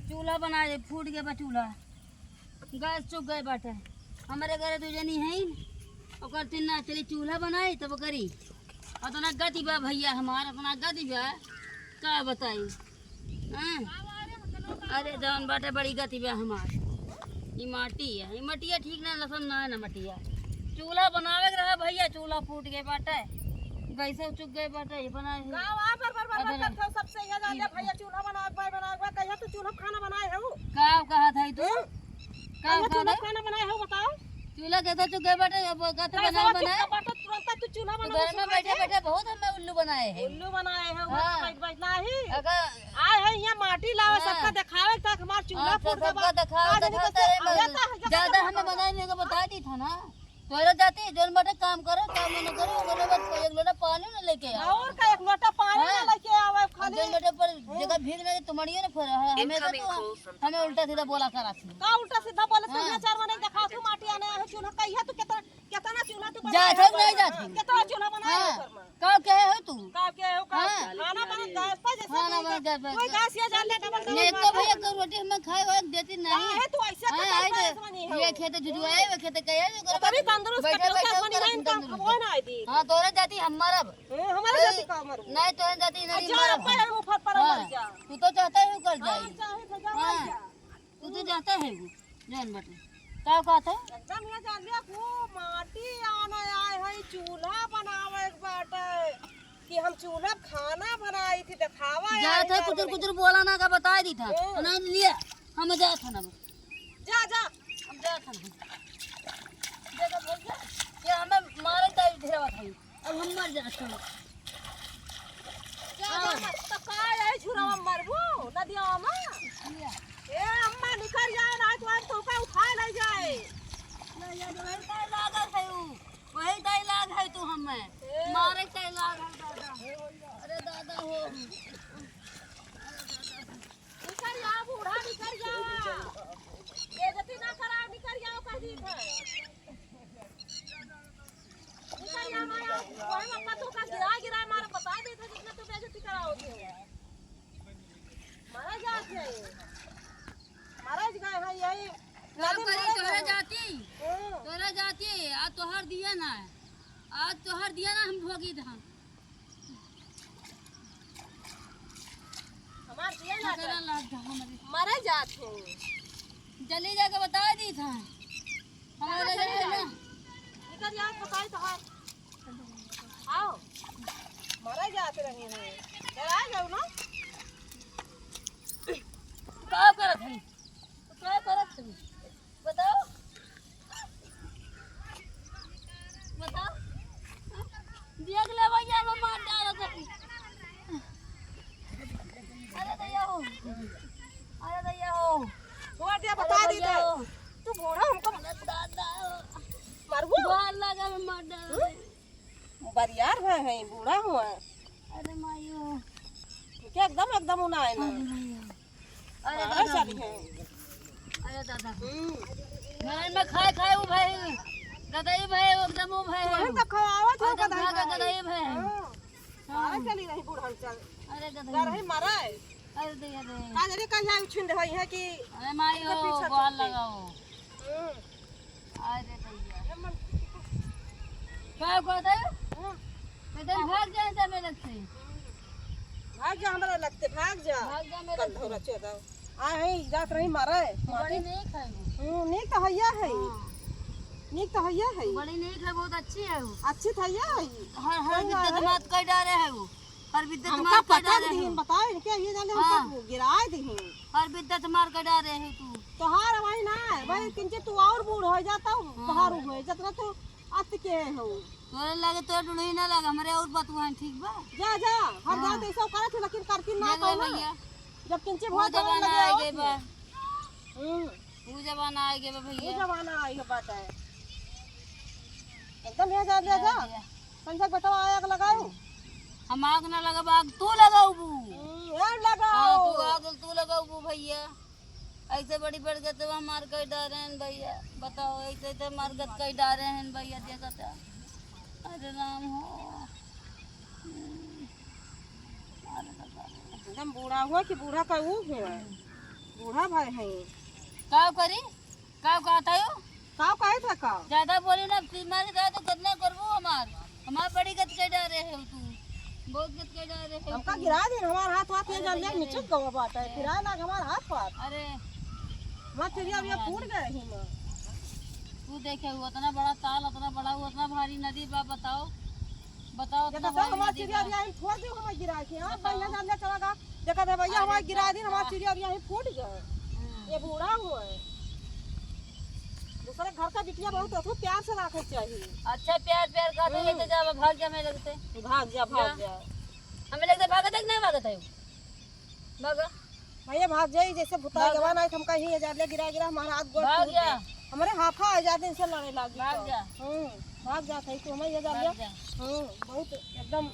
चूल्हा बना दे, फूट गया बा चूल्हा, गैस चुक गए बाटे हमारे घरे तो जनी है और तीन ना चली चूल्हा बनाई तब करी उतना गति बा भैया हमारा उतना गति बा का बताई। हाँ? अरे जौन बाटे बड़ी गति बा हमार ये माटी है, ये मटिया ठीक ना लसन ना है ना मटिया चूल्हा बनावे के रहा भैया चूल्हा फूट गए बाटे गैसे चुक गए बाटे ये बनाए सबसे भैया चूल्हा बनावे कहिया तो चूल्हा खाना बनाए हो का कहा था तू का चूल्हा खाना बनाए हो बताओ चूल्हा कहता चुक गए बाटे अब का तो बनाए तुरंत तू चूल्हा बना घर में बैठे बैठे बहुत हमें उल्लू बनाए हैं उल्लू बनाए हैं बैठ बैठ नहीं अगर आए हैं यहाँ माटी लावे सबका दिखावे तक हमार चूल्हा फूट सबका दिखाओ ज्यादा हमें बनाए नहीं को बता दी था ना तोरा जाती जोन बाटे काम करो काम न करो ओकरे बाद एक लोटा पानी न लेके आओ और का एक लोटा पानी न लेके आवे खाली जोन बाटे पर जगह भीग नहीं तुम्हारी ना फिर हमें तो हमें उल्टा सीधा बोला करा थी का उल्टा सीधा बोले तो चार मने दिखा तू माटी आने है चूल्हा कहिया तू कितना चूल्हा तू जा थे नहीं जाती कितना चूल्हा बनाए घर में का कहे हो तू का के हो का खाना बना गैस पे जैसे खाना बना गैस पे कोई गैस या जान ले डबल नहीं तो भैया को रोटी हमें खाए हो देती नहीं है तू ऐसे ये खेत जुजुआए वे खेत कहे तभी तंदुरुस्त कटोका बनी नहीं काम खबो ना आई दी हां तोरे जाती हमारा हमारे जाति का मर नहीं तोरे जाती नहीं जा पर मुफत पर मर जा तू तो चाहता है कर जाए चाहे तो जा तू तो चाहता है वो जान बटे का कहता है एकदम ये जान लिया खूब माटी आने आए है चूल्हा बनावे एक बाटे कि हम चूल्हा खाना बनाई थी दिखावा जा था कुछ बोला ना का बता दी था नहीं लिया हम जा था ना जा जा हम जा था जगह बोल जा ये हमें मारे ताई ढेरवा था अब हम मर जा था जा तो का है छुरावा मरबू नदिया में ए अम्मा निकल जाए ना तो का उठा ले जाए नहीं ये वही ताई लागल है वही ताई लाग है तू हमें मारे ताई लाग है दादा अरे दादा हो निकल जा बूढ़ा निकल जा बेइज्जती ना करा निकल जाओ कह दी है निकल जा मारा कोई मम्मा तो का गिरा मारा बता दे था जितना तो बेइज्जती कराओगे मारा जाते महाराज गए हैं यही तोरा जाती आज तोहर दिया ना हम भोगी धान हमार दिया ना तेरा लाग हमारे मरे जाते जल्दी जाके बता दी था हमारे ना निकल जा बताई तो है आओ मरे जाते रही है चला जाओ ना का करत है क्या करत है बताओ देख ले भैया मैं मार डाला था अरे भैया हो छोड़ दिया बता दी तो तू बूढ़ा हमको दादा मरबू बाल लगा मैं मार डाला बरियार है बूढ़ा हुआ अरे मायो क्या एकदम उना है ना अरे दादा अरे दादा घर में खाए वो भाई गदई भाई एकदम वो भाई वही तो खवावत हो गदई भाई हां चली रही बूढ़ा चल अरे गदई जा रही मारा है अरे दे अरे का जरे कहिया छुंड होई है कि अरे मायो बाल लगाओ अरे भैया क्या कहता है कहते भाग जाए सब मेरे से भाग जा हमारे लगते भाग जा मेरे कल धोरा चोदा आ है जात रही मारा है बड़ी नहीं खाएगी नीक तो हैया है नीक तो हैया है बड़ी नहीं खाए बहुत अच्छी है वो अच्छी तो हैया है हर विद्युत मात कर डाले है वो हर विद्युत हमका मार कर पता डाले नहीं है बताए क्या ये जाने हमका गिराए दी हर विद्युत मार कर डाले है तू तो हार वही ना है भाई किंचे तू और बूढ़ हो जाता बाहर हो जितना तू अत के हो तोरे लगे तो डुलही ना लगे हमरे और बतुआ ठीक बा जा जा हर जात ऐसा करे थे लेकिन करती ना देख ले भैया जब किंचे वो बहुत जमाना आ गए बा वो वो जमाना आ गए बा भैया जमाना आई है बात है एकदम ये जा ले जा संजय बताओ आग लगाओ हम आग ना लगाब आग तू लगाऊ बू यार लगाओ तू आग तू लगाऊ बू भैया ऐसे बड़ी बढ़ गए तो मार कर डाले हैं भैया बताओ ऐसे तो मार कर डाले हैं भैया देखा अरे राम हो एकदम बूढ़ा हुआ कि बूढ़ा का वो हुआ बूढ़ा भाई है का करी का कहता हो का कहे था का ज्यादा बोली ना मारे जाए तो कितना करबो हमार बड़ी गत के डरे है तू बहुत गत के डरे है हमका गिरा दी हमार हाथ हाथ ये जल नीचे गवा बात है फिरा ना हमार हाथ पात अरे मैं चिड़िया ये फूट गए ही मैं तू देखे हुआ उतना बड़ा ताल उतना बड़ा हुआ उतना भारी नदी बा बताओ बताओ देखा तो हमार चिड़िया यहीं फोड़ दी हमार गिरा के हां भैया जान ले चला देखा था भैया हमार गिरा दी हमार चिड़िया यहीं फूट गए ये बूढ़ा हुआ है दूसरे घर का बिटिया बहुत तो प्यार से रखना चाहिए अच्छा प्यार प्यार का तो लेते जा भाग जा में लगते भाग जा हमें लगता भागत है कि नहीं भागत है भागा भैया भाग जाई जैसे भुता जवान आई हमका ही जा ले गिरा हमारा हाथ गोड़ भाग जा हमारे हाथा आ जाते इनसे लड़े लगी भाग जा भाग जा सही तो हमें ये जा ले बहुत एकदम